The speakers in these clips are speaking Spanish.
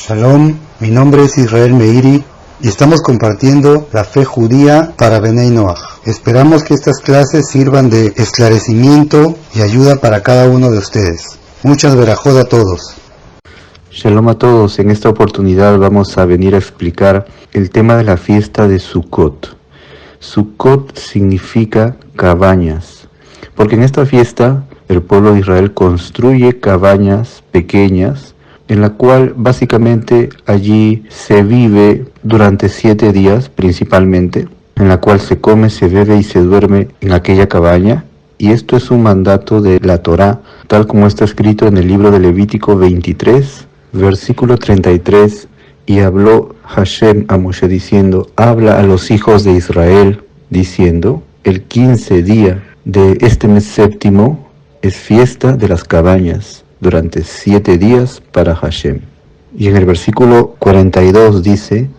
Shalom, mi nombre es Israel Meiri y estamos compartiendo la fe judía para Benei Noach. Esperamos que estas clases sirvan de esclarecimiento y ayuda para cada uno de ustedes. Muchas verajot a todos. Shalom a todos, en esta oportunidad vamos a venir a explicar el tema de la fiesta de Sukkot. Sukkot significa cabañas, porque en esta fiesta el pueblo de Israel construye cabañas pequeñas, en la cual básicamente allí se vive durante 7 días principalmente, en la cual se come, se bebe y se duerme en aquella cabaña. Y esto es un mandato de la Torá, tal como está escrito en el libro de Levítico 23, versículo 33, y habló Hashem a Moshe diciendo, habla a los hijos de Israel, diciendo, el 15 día de este mes séptimo es fiesta de las cabañas, durante 7 días para Hashem. Y en el versículo 42 dice,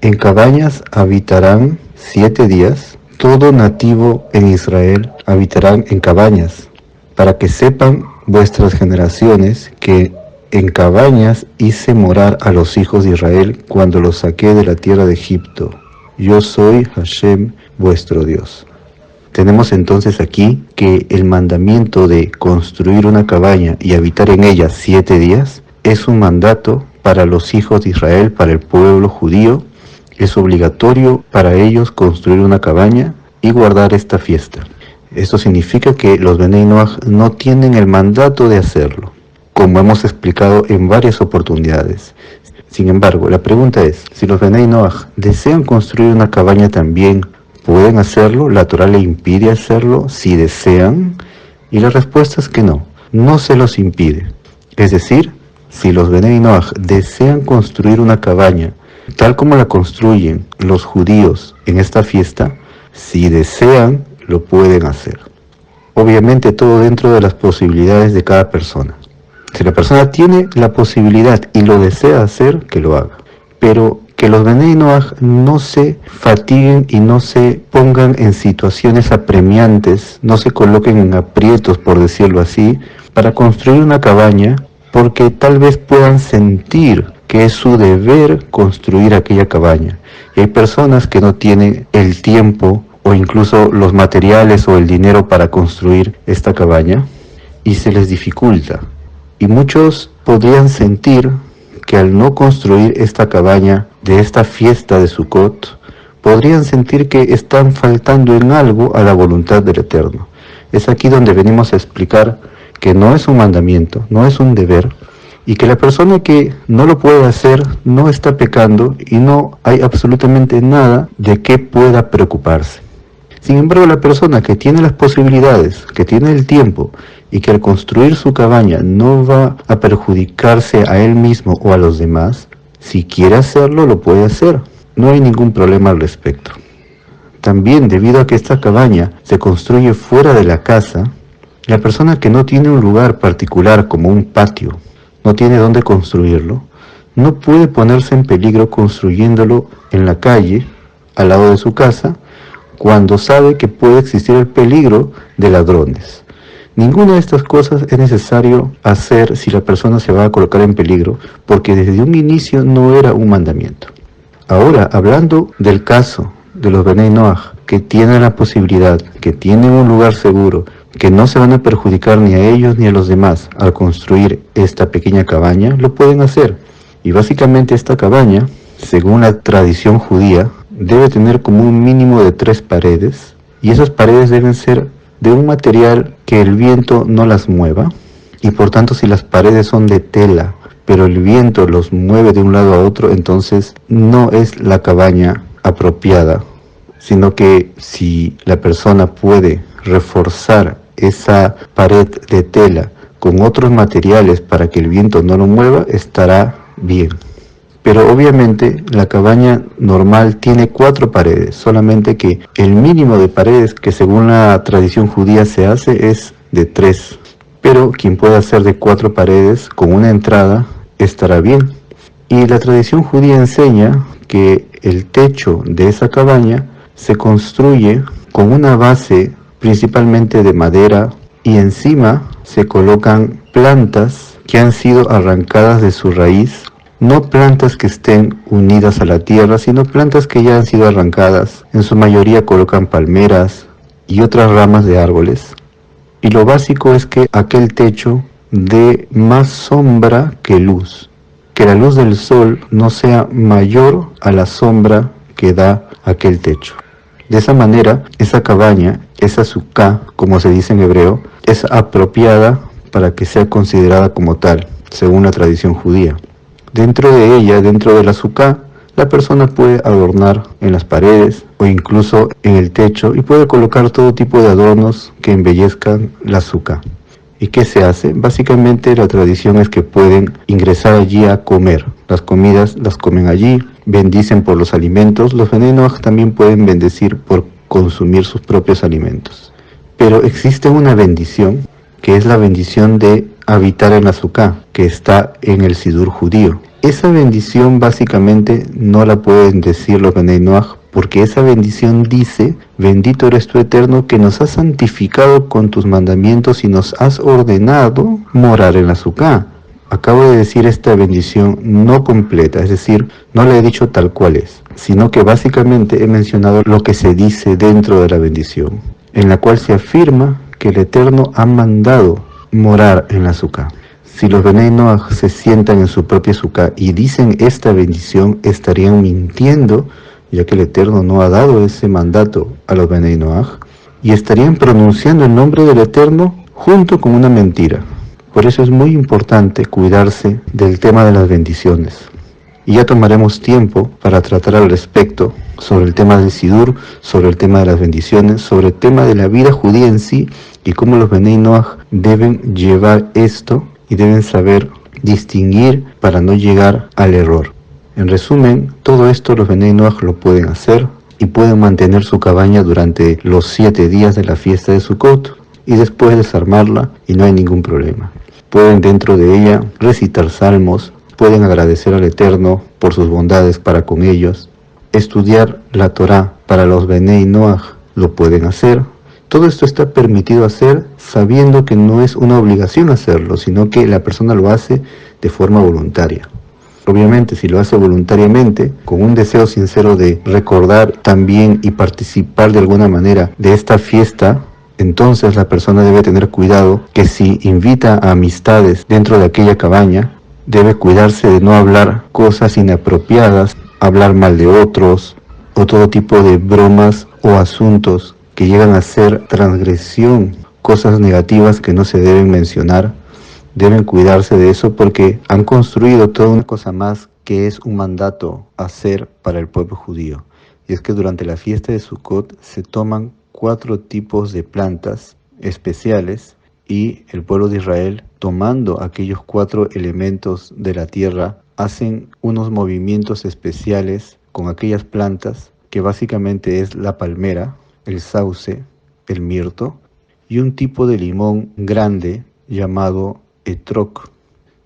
en cabañas habitarán 7 días, todo nativo en Israel habitarán en cabañas, para que sepan vuestras generaciones que en cabañas hice morar a los hijos de Israel cuando los saqué de la tierra de Egipto. Yo soy Hashem vuestro Dios. Tenemos entonces aquí que el mandamiento de construir una cabaña y habitar en ella 7 días es un mandato para los hijos de Israel, para el pueblo judío. Es obligatorio para ellos construir una cabaña y guardar esta fiesta. Esto significa que los Benei Noach no tienen el mandato de hacerlo, como hemos explicado en varias oportunidades. Sin embargo, la pregunta es, si los Benei Noach desean construir una cabaña también, ¿pueden hacerlo? ¿La Torá le impide hacerlo si desean? Y la respuesta es que no, no se los impide. Es decir, si los Benei Noach desean construir una cabaña, tal como la construyen los judíos en esta fiesta, si desean, lo pueden hacer. Obviamente todo dentro de las posibilidades de cada persona. Si la persona tiene la posibilidad y lo desea hacer, que lo haga. Pero que los Benei Noach no se fatiguen y no se pongan en situaciones apremiantes, no se coloquen en aprietos, por decirlo así, para construir una cabaña, porque tal vez puedan sentir que es su deber construir aquella cabaña. Y hay personas que no tienen el tiempo o incluso los materiales o el dinero para construir esta cabaña y se les dificulta. Y muchos podrían sentir que al no construir esta cabaña de esta fiesta de Sukkot, podrían sentir que están faltando en algo a la voluntad del Eterno. Es aquí donde venimos a explicar que no es un mandamiento, no es un deber, y que la persona que no lo puede hacer no está pecando y no hay absolutamente nada de qué pueda preocuparse. Sin embargo, la persona que tiene las posibilidades, que tiene el tiempo y que al construir su cabaña no va a perjudicarse a él mismo o a los demás, si quiere hacerlo, lo puede hacer. No hay ningún problema al respecto. También, debido a que esta cabaña se construye fuera de la casa, la persona que no tiene un lugar particular como un patio, no tiene dónde construirlo, no puede ponerse en peligro construyéndolo en la calle, al lado de su casa, cuando sabe que puede existir el peligro de ladrones. Ninguna de estas cosas es necesario hacer si la persona se va a colocar en peligro, porque desde un inicio no era un mandamiento. Ahora, hablando del caso de los Benei Noach, que tienen la posibilidad, que tienen un lugar seguro, que no se van a perjudicar ni a ellos ni a los demás al construir esta pequeña cabaña, lo pueden hacer. Y básicamente esta cabaña, según la tradición judía, debe tener como un mínimo de 3 paredes, y esas paredes deben ser de un material que el viento no las mueva, y por tanto si las paredes son de tela, pero el viento los mueve de un lado a otro, entonces no es la cabaña apropiada, sino que si la persona puede reforzar esa pared de tela con otros materiales para que el viento no lo mueva, estará bien. Pero obviamente la cabaña normal tiene 4 paredes, solamente que el mínimo de paredes que según la tradición judía se hace es de 3. Pero quien pueda hacer de 4 paredes con una entrada estará bien. Y la tradición judía enseña que el techo de esa cabaña se construye con una base principalmente de madera y encima se colocan plantas que han sido arrancadas de su raíz No plantas que estén unidas a la tierra, sino plantas que ya han sido arrancadas. En su mayoría colocan palmeras y otras ramas de árboles. Y lo básico es que aquel techo dé más sombra que luz. Que la luz del sol no sea mayor a la sombra que da aquel techo. De esa manera, esa cabaña, esa suká, como se dice en hebreo, es apropiada para que sea considerada como tal, según la tradición judía. Dentro de ella, dentro de la suká, la persona puede adornar en las paredes o incluso en el techo y puede colocar todo tipo de adornos que embellezcan la suká. ¿Y qué se hace? Básicamente la tradición es que pueden ingresar allí a comer. Las comidas las comen allí, bendicen por los alimentos. Los Benei Noach también pueden bendecir por consumir sus propios alimentos. Pero existe una bendición, que es la bendición de habitar en la suká, que está en el sidur judío. Esa bendición básicamente no la pueden decir los Benei Noach, porque esa bendición dice: bendito eres tú, Eterno, que nos has santificado con tus mandamientos y nos has ordenado morar en la suká. Acabo de decir esta bendición no completa, es decir, no la he dicho tal cual es, sino que básicamente he mencionado lo que se dice dentro de la bendición, en la cual se afirma que el Eterno ha mandado morar en la suká. Si los Benei Noach se sientan en su propia suká y dicen esta bendición, estarían mintiendo, ya que el Eterno no ha dado ese mandato a los Benei Noach, y estarían pronunciando el nombre del Eterno junto con una mentira. Por eso es muy importante cuidarse del tema de las bendiciones. Y ya tomaremos tiempo para tratar al respecto sobre el tema del sidur, sobre el tema de las bendiciones, sobre el tema de la vida judía en sí y cómo los Benei Noach deben llevar esto y deben saber distinguir para no llegar al error. En resumen, todo esto los Benei Noach lo pueden hacer y pueden mantener su cabaña durante los 7 días de la fiesta de Sukkot y después desarmarla y no hay ningún problema. Pueden dentro de ella recitar salmos, pueden agradecer al Eterno por sus bondades para con ellos, estudiar la Torá para los Benei Noach lo pueden hacer. Todo esto está permitido hacer sabiendo que no es una obligación hacerlo, sino que la persona lo hace de forma voluntaria. Obviamente, si lo hace voluntariamente, con un deseo sincero de recordar también y participar de alguna manera de esta fiesta, entonces la persona debe tener cuidado que si invita a amistades dentro de aquella cabaña, debe cuidarse de no hablar cosas inapropiadas, hablar mal de otros, o todo tipo de bromas o asuntos que llegan a ser transgresión, cosas negativas que no se deben mencionar. Deben cuidarse de eso porque han construido toda una cosa más que es un mandato a hacer para el pueblo judío. Y es que durante la fiesta de Sukkot se toman 4 tipos de plantas especiales y el pueblo de Israel, tomando aquellos 4 elementos de la tierra, hacen unos movimientos especiales con aquellas plantas que básicamente es la palmera, el sauce, el mirto y un tipo de limón grande llamado etrog.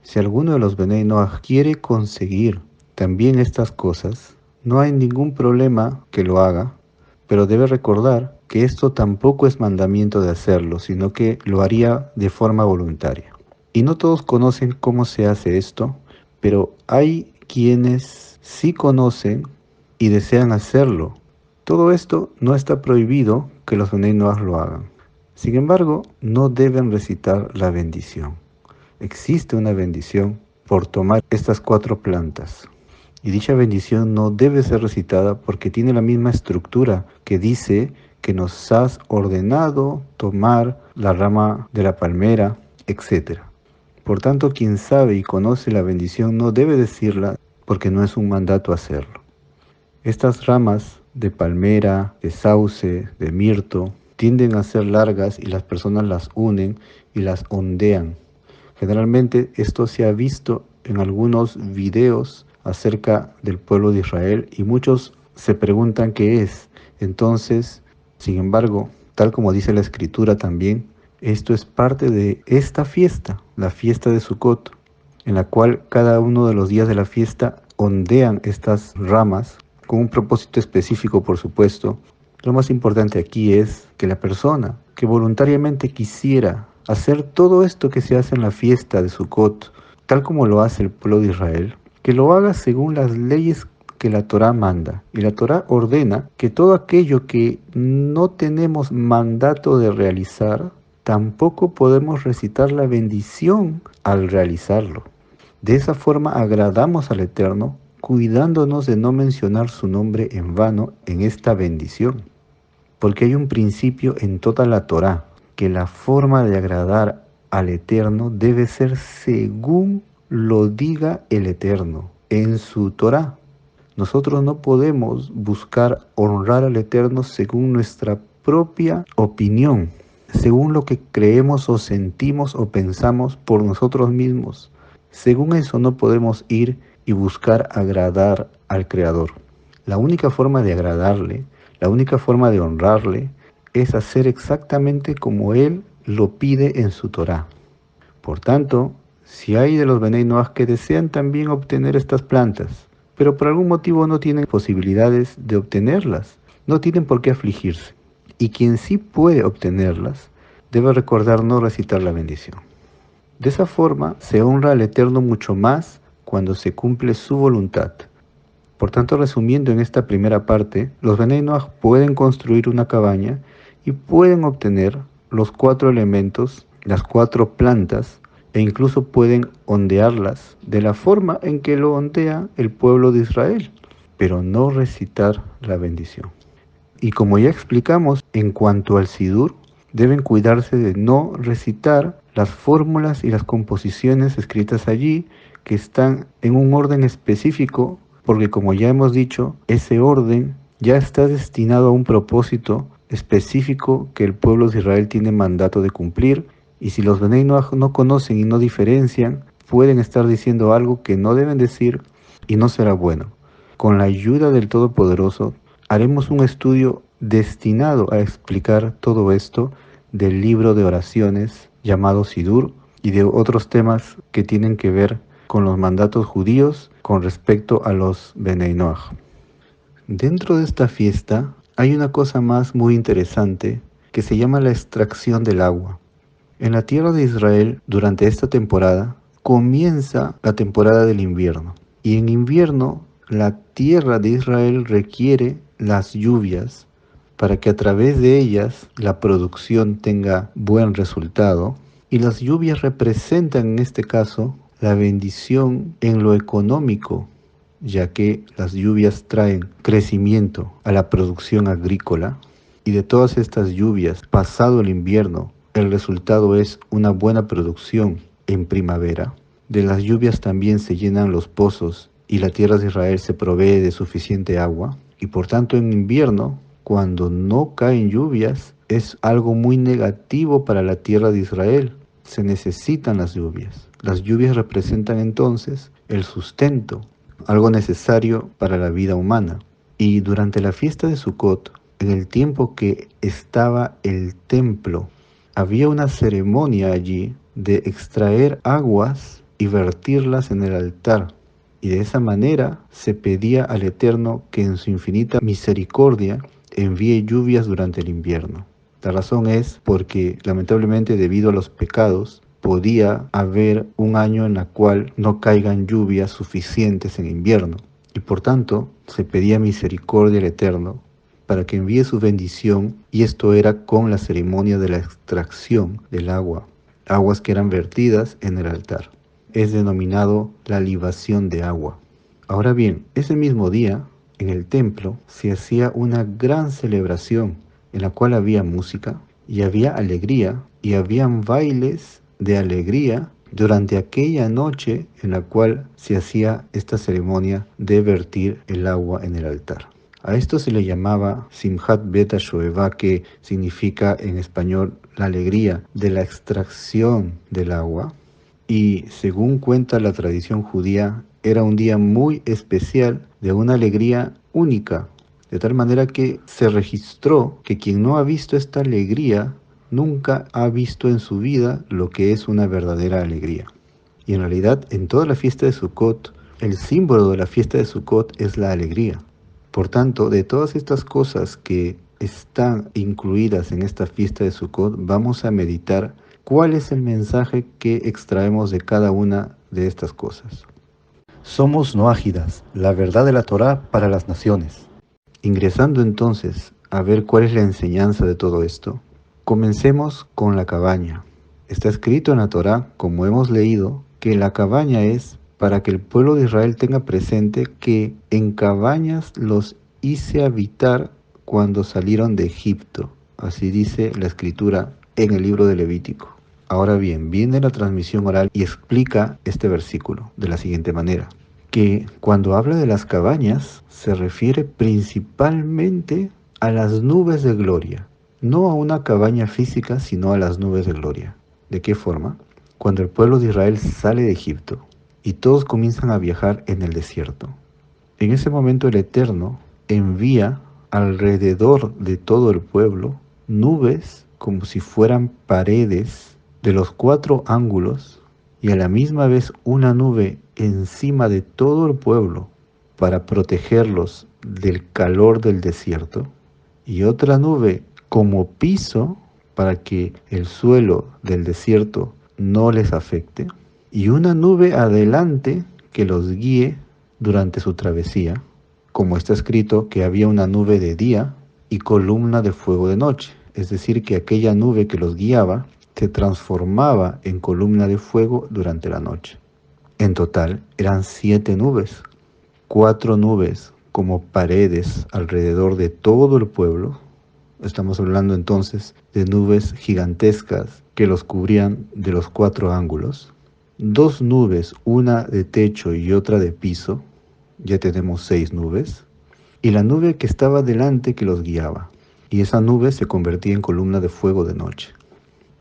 Si alguno de los Benei Noach quiere conseguir también estas cosas, no hay ningún problema que lo haga, pero debe recordar que esto tampoco es mandamiento de hacerlo, sino que lo haría de forma voluntaria. Y no todos conocen cómo se hace esto, pero hay quienes sí conocen y desean hacerlo. Todo esto no está prohibido que los Benei Noach lo hagan. Sin embargo, no deben recitar la bendición. Existe una bendición por tomar estas 4 plantas. Y dicha bendición no debe ser recitada porque tiene la misma estructura que dice que nos has ordenado tomar la rama de la palmera, etc. Por tanto, quien sabe y conoce la bendición no debe decirla porque no es un mandato hacerlo. Estas ramas de palmera, de sauce, de mirto, tienden a ser largas y las personas las unen y las ondean. Generalmente esto se ha visto en algunos videos acerca del pueblo de Israel y muchos se preguntan qué es. Entonces, sin embargo, tal como dice la escritura también, esto es parte de esta fiesta, la fiesta de Sukkot, en la cual cada uno de los días de la fiesta ondean estas ramas con un propósito específico, por supuesto. Lo más importante aquí es que la persona que voluntariamente quisiera hacer todo esto que se hace en la fiesta de Sukkot, tal como lo hace el pueblo de Israel, que lo haga según las leyes que la Torá manda. Y la Torá ordena que todo aquello que no tenemos mandato de realizar, tampoco podemos recitar la bendición al realizarlo. De esa forma agradamos al Eterno, cuidándonos de no mencionar su nombre en vano en esta bendición. Porque hay un principio en toda la Torá, que la forma de agradar al Eterno debe ser según lo diga el Eterno en su Torá. Nosotros no podemos buscar honrar al Eterno según nuestra propia opinión, según lo que creemos o sentimos o pensamos por nosotros mismos. Según eso no podemos ir y buscar agradar al Creador. La única forma de agradarle, la única forma de honrarle, es hacer exactamente como Él lo pide en su Torá. Por tanto, si hay de los Benei Noach que desean también obtener estas plantas, pero por algún motivo no tienen posibilidades de obtenerlas, no tienen por qué afligirse. Y quien sí puede obtenerlas, debe recordar no recitar la bendición. De esa forma se honra al Eterno mucho más cuando se cumple su voluntad. Por tanto, resumiendo en esta primera parte, los Benei Noach pueden construir una cabaña y pueden obtener los 4 elementos, las 4 plantas, e incluso pueden ondearlas de la forma en que lo ondea el pueblo de Israel, pero no recitar la bendición. Y como ya explicamos, en cuanto al Sidur, deben cuidarse de no recitar las fórmulas y las composiciones escritas allí, que están en un orden específico, porque como ya hemos dicho, ese orden ya está destinado a un propósito específico que el pueblo de Israel tiene mandato de cumplir, y si los Benei Noach no conocen y no diferencian, pueden estar diciendo algo que no deben decir y no será bueno. Con la ayuda del Todopoderoso, haremos un estudio destinado a explicar todo esto del libro de oraciones llamado Sidur y de otros temas que tienen que ver con los mandatos judíos con respecto a los Benei Noach. Dentro de esta fiesta hay una cosa más muy interesante que se llama la extracción del agua. En la tierra de Israel, durante esta temporada, comienza la temporada del invierno. Y en invierno, la tierra de Israel requiere las lluvias para que a través de ellas la producción tenga buen resultado. Y las lluvias representan en este caso la bendición en lo económico, ya que las lluvias traen crecimiento a la producción agrícola. Y de todas estas lluvias, pasado el invierno, el resultado es una buena producción en primavera. De las lluvias también se llenan los pozos y la tierra de Israel se provee de suficiente agua. Y por tanto en invierno, cuando no caen lluvias, es algo muy negativo para la tierra de Israel. Se necesitan las lluvias. Las lluvias representan entonces el sustento, algo necesario para la vida humana. Y durante la fiesta de Sukkot, en el tiempo que estaba el templo, había una ceremonia allí de extraer aguas y vertirlas en el altar. Y de esa manera se pedía al Eterno que en su infinita misericordia envíe lluvias durante el invierno. La razón es porque lamentablemente debido a los pecados podía haber un año en el cual no caigan lluvias suficientes en invierno. Y por tanto se pedía misericordia al Eterno para que envíe su bendición, y esto era con la ceremonia de la extracción del agua, aguas que eran vertidas en el altar. Es denominado la libación de agua. Ahora bien, ese mismo día, en el templo, se hacía una gran celebración, en la cual había música, y había alegría, y habían bailes de alegría durante aquella noche en la cual se hacía esta ceremonia de vertir el agua en el altar. A esto se le llamaba Simchat Bet HaShoevah, que significa en español la alegría de la extracción del agua. Y según cuenta la tradición judía, era un día muy especial, de una alegría única, de tal manera que se registró que quien no ha visto esta alegría nunca ha visto en su vida lo que es una verdadera alegría. Y en realidad, en toda la fiesta de Sukkot, el símbolo de la fiesta de Sukkot es la alegría. Por tanto, de todas estas cosas que están incluidas en esta fiesta de Sukkot, vamos a meditar cuál es el mensaje que extraemos de cada una de estas cosas. Somos noágidas, la verdad de la Torá para las naciones. Ingresando entonces a ver cuál es la enseñanza de todo esto, comencemos con la cabaña. Está escrito en la Torá, como hemos leído, que la cabaña es para que el pueblo de Israel tenga presente que en cabañas los hice habitar cuando salieron de Egipto. Así dice la escritura en el libro de Levítico. Ahora bien, viene la transmisión oral y explica este versículo de la siguiente manera, que cuando habla de las cabañas se refiere principalmente a las nubes de gloria, no a una cabaña física, sino a las nubes de gloria. ¿De qué forma? Cuando el pueblo de Israel sale de Egipto y todos comienzan a viajar en el desierto. En ese momento el Eterno envía alrededor de todo el pueblo nubes como si fueran paredes de los 4 ángulos y a la misma vez una nube encima de todo el pueblo para protegerlos del calor del desierto y otra nube como piso para que el suelo del desierto no les afecte y una nube adelante que los guíe durante su travesía, como está escrito que había una nube de día y columna de fuego de noche, es decir, que aquella nube que los guiaba se transformaba en columna de fuego durante la noche. En total eran 7 nubes, 4 nubes como paredes alrededor de todo el pueblo. Estamos hablando entonces de nubes gigantescas que los cubrían de los 4 ángulos. 2 nubes, una de techo y otra de piso, ya tenemos 6 nubes. Y la nube que estaba delante que los guiaba. Y esa nube se convertía en columna de fuego de noche.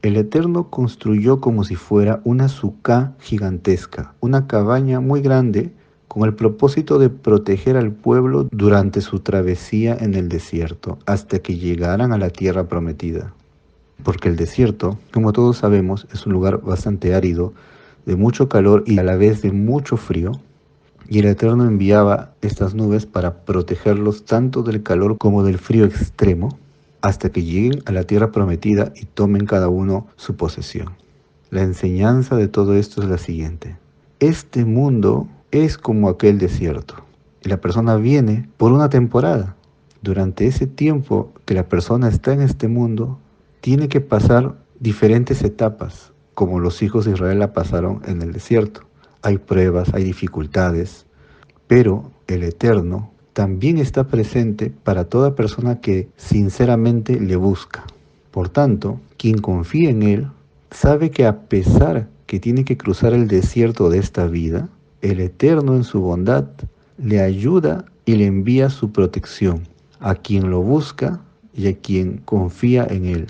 El Eterno construyó como si fuera una sucá gigantesca, una cabaña muy grande, con el propósito de proteger al pueblo durante su travesía en el desierto, hasta que llegaran a la tierra prometida. Porque el desierto, como todos sabemos, es un lugar bastante árido, de mucho calor y a la vez de mucho frío, y el Eterno enviaba estas nubes para protegerlos tanto del calor como del frío extremo, hasta que lleguen a la tierra prometida y tomen cada uno su posesión. La enseñanza de todo esto es la siguiente. Este mundo es como aquel desierto. Y la persona viene por una temporada. Durante ese tiempo que la persona está en este mundo, tiene que pasar diferentes etapas, como los hijos de Israel la pasaron en el desierto. Hay pruebas, hay dificultades, pero el Eterno también está presente para toda persona que sinceramente le busca. Por tanto, quien confía en Él sabe que a pesar que tiene que cruzar el desierto de esta vida, el Eterno en su bondad le ayuda y le envía su protección a quien lo busca y a quien confía en Él.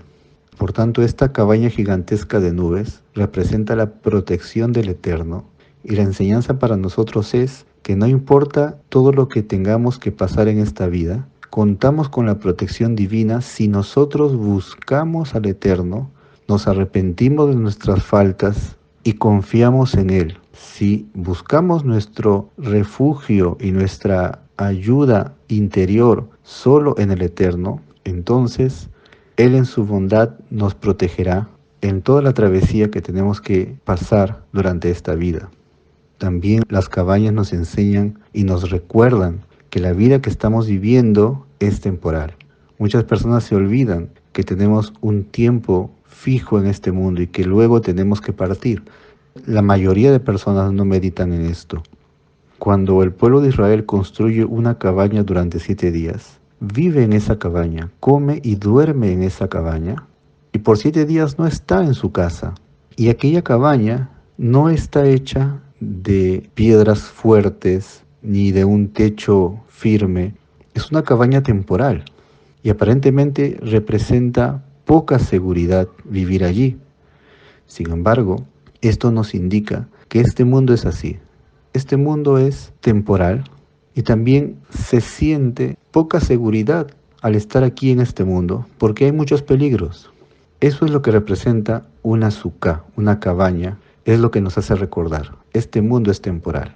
Por tanto, esta cabaña gigantesca de nubes representa la protección del Eterno y la enseñanza para nosotros es que no importa todo lo que tengamos que pasar en esta vida, contamos con la protección divina si nosotros buscamos al Eterno, nos arrepentimos de nuestras faltas y confiamos en Él. Si buscamos nuestro refugio y nuestra ayuda interior solo en el Eterno, entonces Él en su bondad nos protegerá en toda la travesía que tenemos que pasar durante esta vida. También las cabañas nos enseñan y nos recuerdan que la vida que estamos viviendo es temporal. Muchas personas se olvidan que tenemos un tiempo fijo en este mundo y que luego tenemos que partir. La mayoría de personas no meditan en esto. Cuando el pueblo de Israel construye una cabaña durante 7 días, vive en esa cabaña, come y duerme en esa cabaña, y por 7 días no está en su casa. Y aquella cabaña no está hecha de piedras fuertes ni de un techo firme. Es una cabaña temporal y aparentemente representa poca seguridad vivir allí. Sin embargo, esto nos indica que este mundo es así. Este mundo es temporal y también se siente poca seguridad al estar aquí en este mundo porque hay muchos peligros. Eso es lo que representa una sucá, una cabaña. Es lo que nos hace recordar, este mundo es temporal.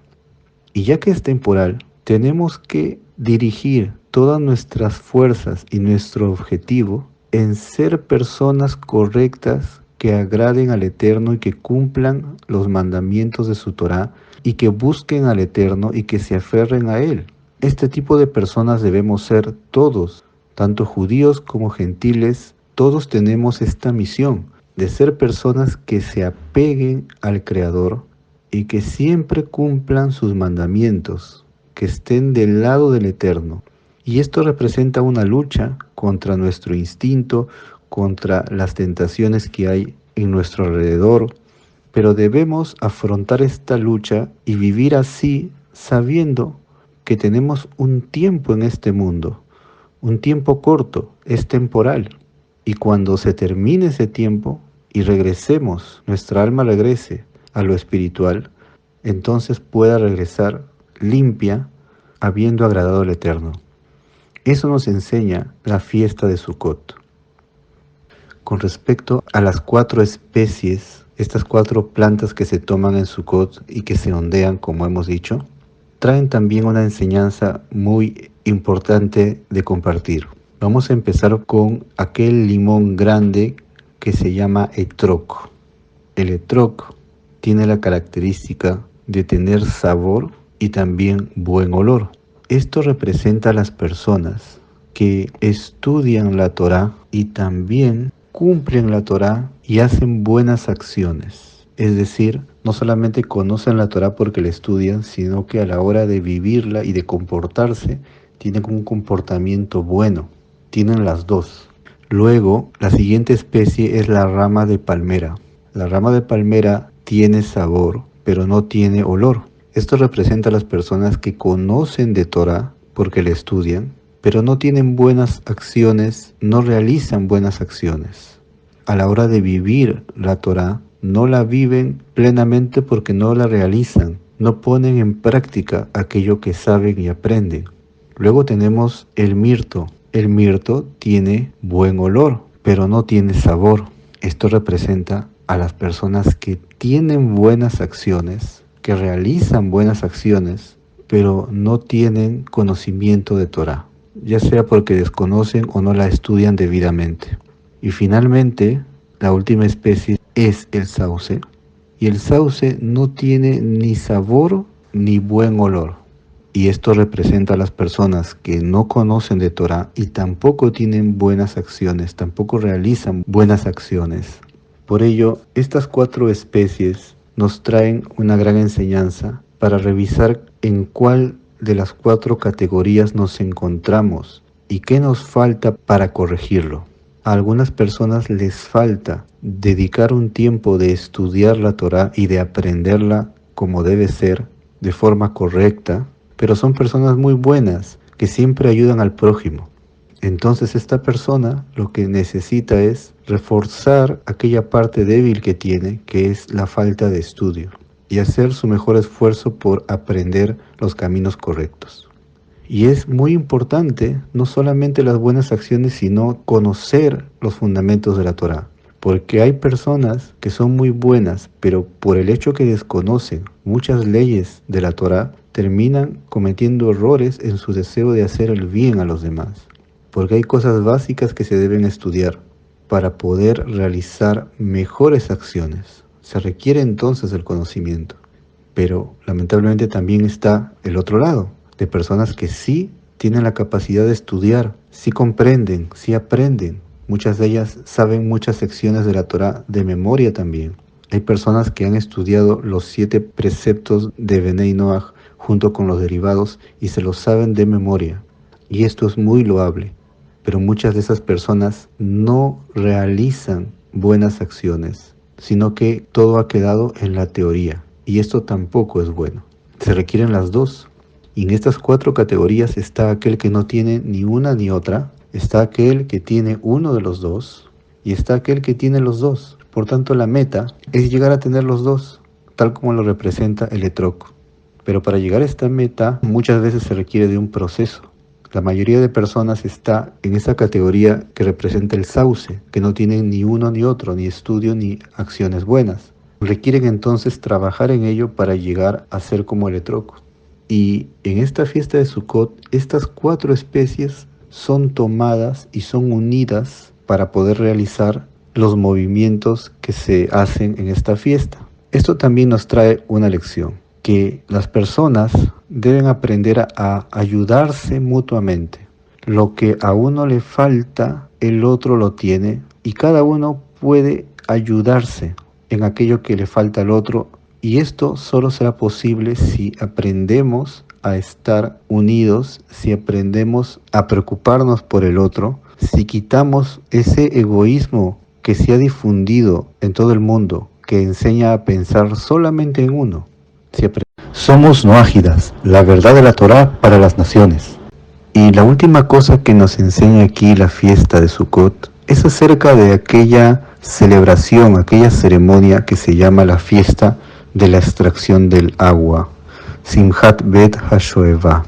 Y ya que es temporal, tenemos que dirigir todas nuestras fuerzas y nuestro objetivo en ser personas correctas que agraden al Eterno y que cumplan los mandamientos de su Torá y que busquen al Eterno y que se aferren a Él. Este tipo de personas debemos ser todos, tanto judíos como gentiles. Todos tenemos esta misión de ser personas que se apeguen al Creador y que siempre cumplan sus mandamientos, que estén del lado del Eterno. Y esto representa una lucha contra nuestro instinto, contra las tentaciones que hay en nuestro alrededor, pero debemos afrontar esta lucha y vivir así sabiendo que tenemos un tiempo en este mundo, un tiempo corto, es temporal. Y cuando se termine ese tiempo y regresemos, nuestra alma regrese a lo espiritual, entonces pueda regresar limpia, habiendo agradado al Eterno. Eso nos enseña la fiesta de Sukkot. Con respecto a las 4 especies, estas 4 plantas que se toman en Sukkot y que se ondean, como hemos dicho, traen también una enseñanza muy importante de compartir. Vamos a empezar con aquel limón grande que se llama etrog. El etrog tiene la característica de tener sabor y también buen olor. Esto representa a las personas que estudian la Torá y también cumplen la Torá y hacen buenas acciones. Es decir, no solamente conocen la Torá porque la estudian, sino que a la hora de vivirla y de comportarse, tienen un comportamiento bueno. Tienen las dos. Luego, la siguiente especie es la rama de palmera. La rama de palmera tiene sabor, pero no tiene olor. Esto representa a las personas que conocen de Torá porque la estudian, pero no tienen buenas acciones, no realizan buenas acciones. A la hora de vivir la Torá, no la viven plenamente porque no la realizan, no ponen en práctica aquello que saben y aprenden. Luego tenemos el mirto. El mirto tiene buen olor, pero no tiene sabor. Esto representa a las personas que tienen buenas acciones, que realizan buenas acciones, pero no tienen conocimiento de Torá, ya sea porque desconocen o no la estudian debidamente. Y finalmente, la última especie es el sauce, y el sauce no tiene ni sabor ni buen olor. Y esto representa a las personas que no conocen de Torá y tampoco tienen buenas acciones, tampoco realizan buenas acciones. Por ello, estas 4 especies nos traen una gran enseñanza para revisar en cuál de las 4 categorías nos encontramos y qué nos falta para corregirlo. A algunas personas les falta dedicar un tiempo de estudiar la Torá y de aprenderla como debe ser, de forma correcta, pero son personas muy buenas que siempre ayudan al prójimo. Entonces esta persona lo que necesita es reforzar aquella parte débil que tiene, que es la falta de estudio, y hacer su mejor esfuerzo por aprender los caminos correctos. Y es muy importante no solamente las buenas acciones, sino conocer los fundamentos de la Torá. Porque hay personas que son muy buenas, pero por el hecho que desconocen muchas leyes de la Torá, terminan cometiendo errores en su deseo de hacer el bien a los demás. Porque hay cosas básicas que se deben estudiar para poder realizar mejores acciones. Se requiere entonces el conocimiento. Pero lamentablemente también está el otro lado, de personas que sí tienen la capacidad de estudiar, sí comprenden, sí aprenden. Muchas de ellas saben muchas secciones de la Torá de memoria también. Hay personas que han estudiado los 7 preceptos de Benei Noach junto con los derivados y se los saben de memoria. Y esto es muy loable. Pero muchas de esas personas no realizan buenas acciones, sino que todo ha quedado en la teoría. Y esto tampoco es bueno. Se requieren las dos. Y en estas 4 categorías está aquel que no tiene ni una ni otra, está aquel que tiene uno de los dos y está aquel que tiene los dos. Por tanto, la meta es llegar a tener los dos, tal como lo representa el etrog. Pero para llegar a esta meta muchas veces se requiere de un proceso. La mayoría de personas está en esa categoría que representa el sauce, que no tienen ni uno ni otro, ni estudio ni acciones buenas. Requieren entonces trabajar en ello para llegar a ser como el etrog. Y en esta fiesta de Sukkot, estas 4 especies son tomadas y son unidas para poder realizar los movimientos que se hacen en esta fiesta. Esto también nos trae una lección, que las personas deben aprender a ayudarse mutuamente. Lo que a uno le falta, el otro lo tiene, y cada uno puede ayudarse en aquello que le falta al otro, y esto solo será posible si aprendemos a estar unidos, si aprendemos a preocuparnos por el otro, si quitamos ese egoísmo que se ha difundido en todo el mundo, que enseña a pensar solamente en uno. Somos noágidas, la verdad de la Torá para las naciones. Y la última cosa que nos enseña aquí la fiesta de Sukkot es acerca de aquella celebración, aquella ceremonia que se llama la fiesta de la extracción del agua, Simchat Bet HaShoevah.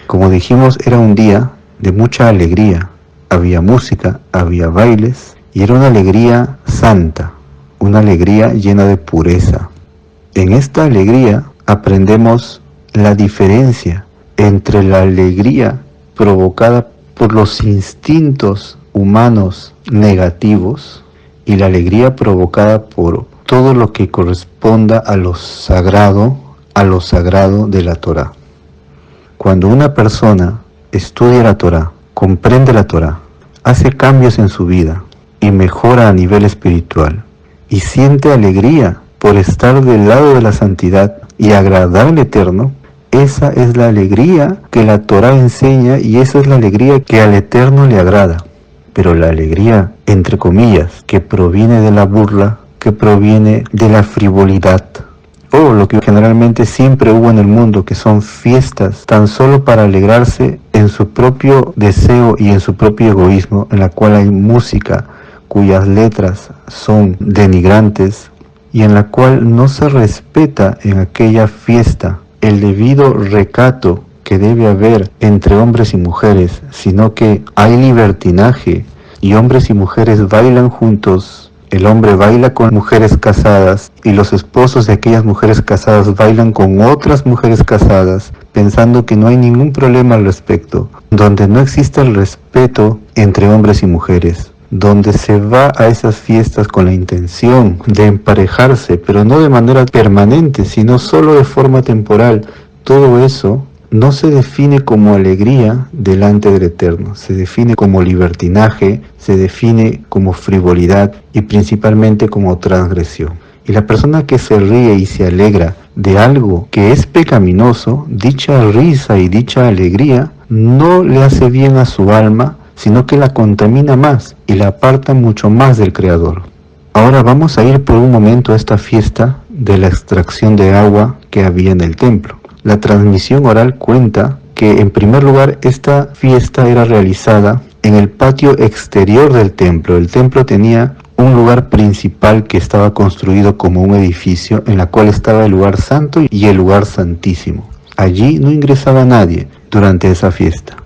Como dijimos, era un día de mucha alegría. Había música, había bailes, y era una alegría santa, una alegría llena de pureza. En esta alegría aprendemos la diferencia entre la alegría provocada por los instintos humanos negativos y la alegría provocada por todo lo que corresponda a lo sagrado de la Torá. Cuando una persona estudia la Torá, comprende la Torá, hace cambios en su vida y mejora a nivel espiritual y siente alegría por estar del lado de la santidad y agradar al Eterno, esa es la alegría que la Torá enseña y esa es la alegría que al Eterno le agrada. Pero la alegría, entre comillas, que proviene de la burla, que proviene de la frivolidad, o lo que generalmente siempre hubo en el mundo, que son fiestas tan solo para alegrarse en su propio deseo y en su propio egoísmo, en la cual hay música cuyas letras son denigrantes y en la cual no se respeta en aquella fiesta el debido recato que debe haber entre hombres y mujeres, sino que hay libertinaje y hombres y mujeres bailan juntos. El hombre baila con mujeres casadas y los esposos de aquellas mujeres casadas bailan con otras mujeres casadas, pensando que no hay ningún problema al respecto, donde no existe el respeto entre hombres y mujeres, donde se va a esas fiestas con la intención de emparejarse, pero no de manera permanente, sino solo de forma temporal. Todo eso no se define como alegría delante del Eterno, se define como libertinaje, se define como frivolidad y principalmente como transgresión. Y la persona que se ríe y se alegra de algo que es pecaminoso, dicha risa y dicha alegría no le hace bien a su alma, sino que la contamina más y la aparta mucho más del Creador. Ahora vamos a ir por un momento a esta fiesta de la extracción de agua que había en el templo. La transmisión oral cuenta que en primer lugar esta fiesta era realizada en el patio exterior del templo. El templo tenía un lugar principal que estaba construido como un edificio en la cual estaba el lugar santo y el lugar santísimo. Allí no ingresaba nadie durante esa fiesta.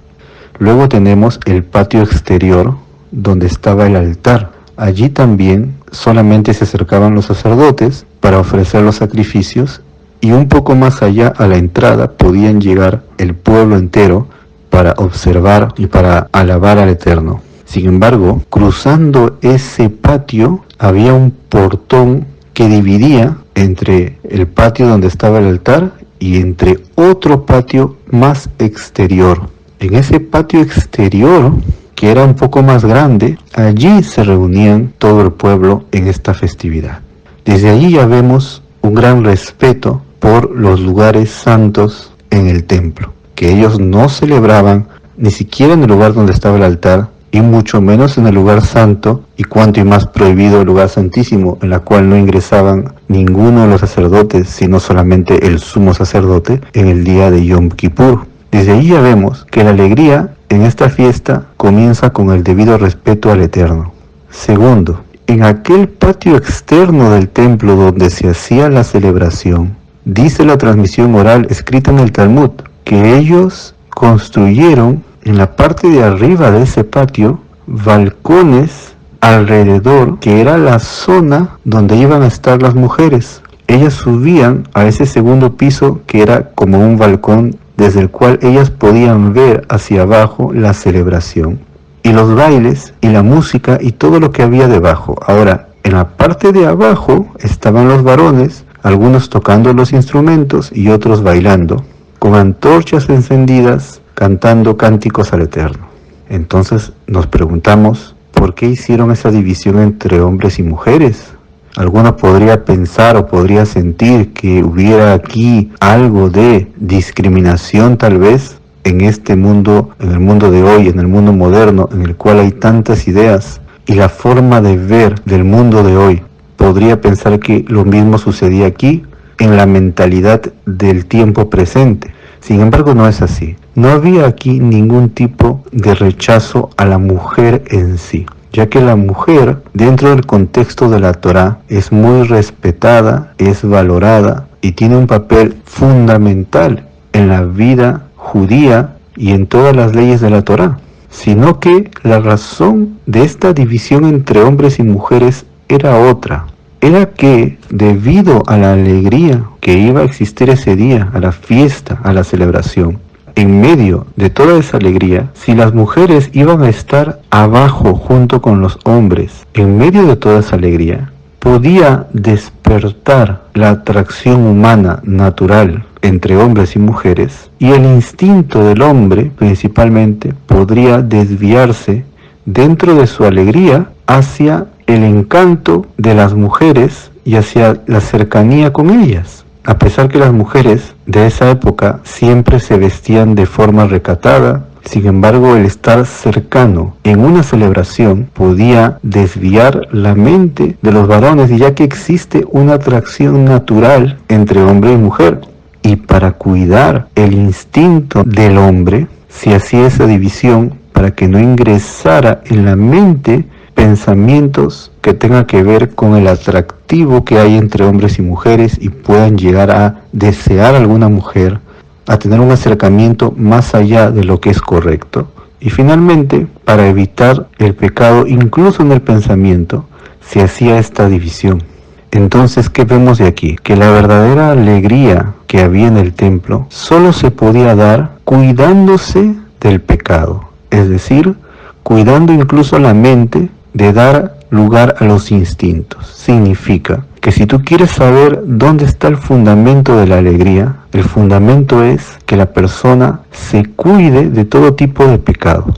Luego tenemos el patio exterior donde estaba el altar. Allí también solamente se acercaban los sacerdotes para ofrecer los sacrificios y un poco más allá a la entrada podían llegar el pueblo entero para observar y para alabar al Eterno. Sin embargo, cruzando ese patio había un portón que dividía entre el patio donde estaba el altar y entre otro patio más exterior. En ese patio exterior, que era un poco más grande, allí se reunían todo el pueblo en esta festividad. Desde allí ya vemos un gran respeto por los lugares santos en el templo, que ellos no celebraban ni siquiera en el lugar donde estaba el altar, y mucho menos en el lugar santo, y cuanto y más prohibido el lugar santísimo, en la cual no ingresaban ninguno de los sacerdotes, sino solamente el sumo sacerdote, en el día de Yom Kippur. Desde ahí ya vemos que la alegría en esta fiesta comienza con el debido respeto al Eterno. Segundo, en aquel patio externo del templo donde se hacía la celebración, dice la transmisión oral escrita en el Talmud, que ellos construyeron en la parte de arriba de ese patio balcones alrededor, que era la zona donde iban a estar las mujeres. Ellas subían a ese segundo piso que era como un balcón desde el cual ellas podían ver hacia abajo la celebración. y los bailes y la música y todo lo que había debajo. Ahora, en la parte de abajo estaban los varones, algunos tocando los instrumentos y otros bailando, con antorchas encendidas, cantando cánticos al Eterno. Entonces nos preguntamos, ¿por qué hicieron esa división entre hombres y mujeres? Alguno podría pensar o podría sentir que hubiera aquí algo de discriminación tal vez en este mundo, en el mundo de hoy, en el mundo moderno, en el cual hay tantas ideas y la forma de ver del mundo de hoy. Podría pensar que lo mismo sucedía aquí en la mentalidad del tiempo presente. Sin embargo, no es así. No había aquí ningún tipo de rechazo a la mujer en sí, ya que la mujer, dentro del contexto de la Torá, es muy respetada, es valorada y tiene un papel fundamental en la vida judía y en todas las leyes de la Torá. Sino que la razón de esta división entre hombres y mujeres era otra. Era que, debido a la alegría que iba a existir ese día, a la fiesta, a la celebración, en medio de toda esa alegría, si las mujeres iban a estar abajo junto con los hombres, en medio de toda esa alegría, podía despertar la atracción humana natural entre hombres y mujeres, y el instinto del hombre, principalmente, podría desviarse dentro de su alegría hacia el encanto de las mujeres y hacia la cercanía con ellas. A pesar que las mujeres de esa época siempre se vestían de forma recatada, sin embargo el estar cercano en una celebración podía desviar la mente de los varones, ya que existe una atracción natural entre hombre y mujer. Y para cuidar el instinto del hombre, se hacía esa división para que no ingresara en la mente pensamientos que tengan que ver con el atractivo que hay entre hombres y mujeres y puedan llegar a desear a alguna mujer, a tener un acercamiento más allá de lo que es correcto. Y finalmente, para evitar el pecado, incluso en el pensamiento, se hacía esta división. Entonces, ¿qué vemos de aquí? Que la verdadera alegría que había en el templo solo se podía dar cuidándose del pecado, es decir, cuidando incluso la mente de dar lugar a los instintos. Significa que si tú quieres saber dónde está el fundamento de la alegría, el fundamento es que la persona se cuide de todo tipo de pecado.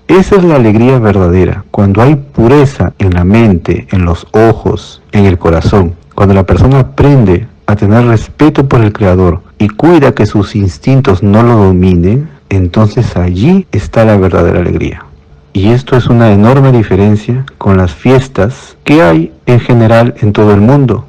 Esa es la alegría verdadera, cuando hay pureza en la mente, en los ojos, en el corazón. Cuando la persona aprende a tener respeto por el Creador y cuida que sus instintos no lo dominen, entonces allí está la verdadera alegría. Y esto es una enorme diferencia con las fiestas que hay en general en todo el mundo.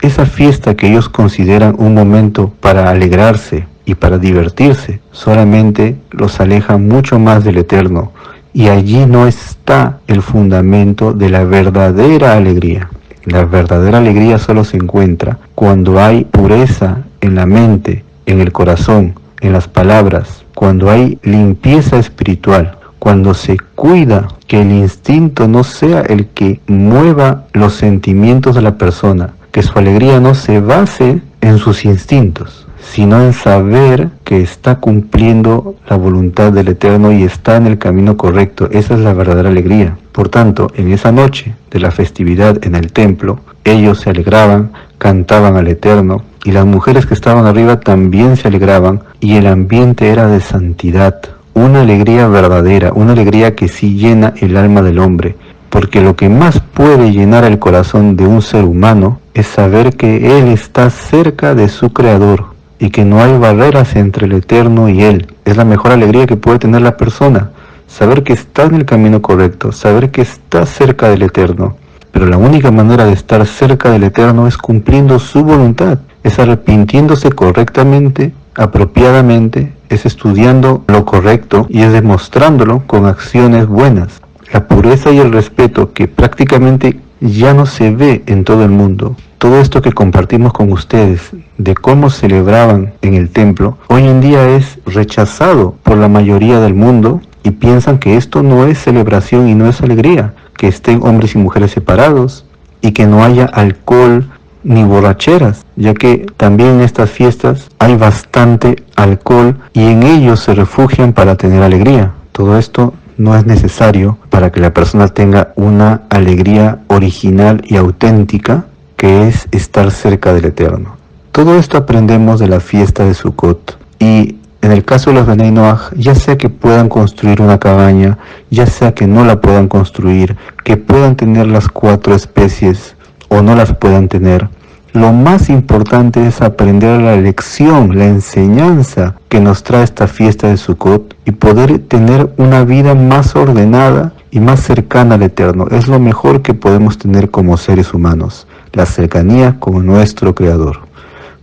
Esa fiesta que ellos consideran un momento para alegrarse y para divertirse, solamente los aleja mucho más del Eterno. Y allí no está el fundamento de la verdadera alegría. La verdadera alegría solo se encuentra cuando hay pureza en la mente, en el corazón, en las palabras, cuando hay limpieza espiritual, cuando se cuida que el instinto no sea el que mueva los sentimientos de la persona, que su alegría no se base en sus instintos, sino en saber que está cumpliendo la voluntad del Eterno y está en el camino correcto. Esa es la verdadera alegría. Por tanto, en esa noche de la festividad en el templo, ellos se alegraban, cantaban al Eterno, y las mujeres que estaban arriba también se alegraban, y el ambiente era de santidad, una alegría verdadera, una alegría que sí llena el alma del hombre, porque lo que más puede llenar el corazón de un ser humano es saber que él está cerca de su Creador y que no hay barreras entre el Eterno y él. Es la mejor alegría que puede tener la persona, saber que está en el camino correcto, saber que está cerca del Eterno. Pero la única manera de estar cerca del Eterno es cumpliendo su voluntad, es arrepintiéndose correctamente, apropiadamente, es estudiando lo correcto y es demostrándolo con acciones buenas. La pureza y el respeto que prácticamente ya no se ve en todo el mundo. Todo esto que compartimos con ustedes de cómo celebraban en el templo, hoy en día es rechazado por la mayoría del mundo y piensan que esto no es celebración y no es alegría, que estén hombres y mujeres separados y que no haya alcohol ni borracheras, ya que también en estas fiestas hay bastante alcohol y en ellos se refugian para tener alegría. Todo esto no es necesario para que la persona tenga una alegría original y auténtica, que es estar cerca del Eterno. Todo esto aprendemos de la fiesta de Sukkot, y en el caso de los Benei Noach, ya sea que puedan construir una cabaña, ya sea que no la puedan construir, que puedan tener las 4 especies o no las puedan tener, lo más importante es aprender la lección, la enseñanza que nos trae esta fiesta de Sukkot y poder tener una vida más ordenada y más cercana al Eterno. Es lo mejor que podemos tener como seres humanos, la cercanía con nuestro Creador.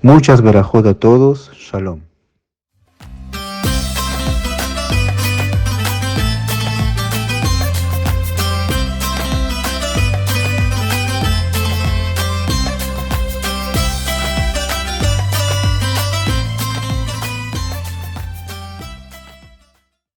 Muchas verajot a todos. Shalom.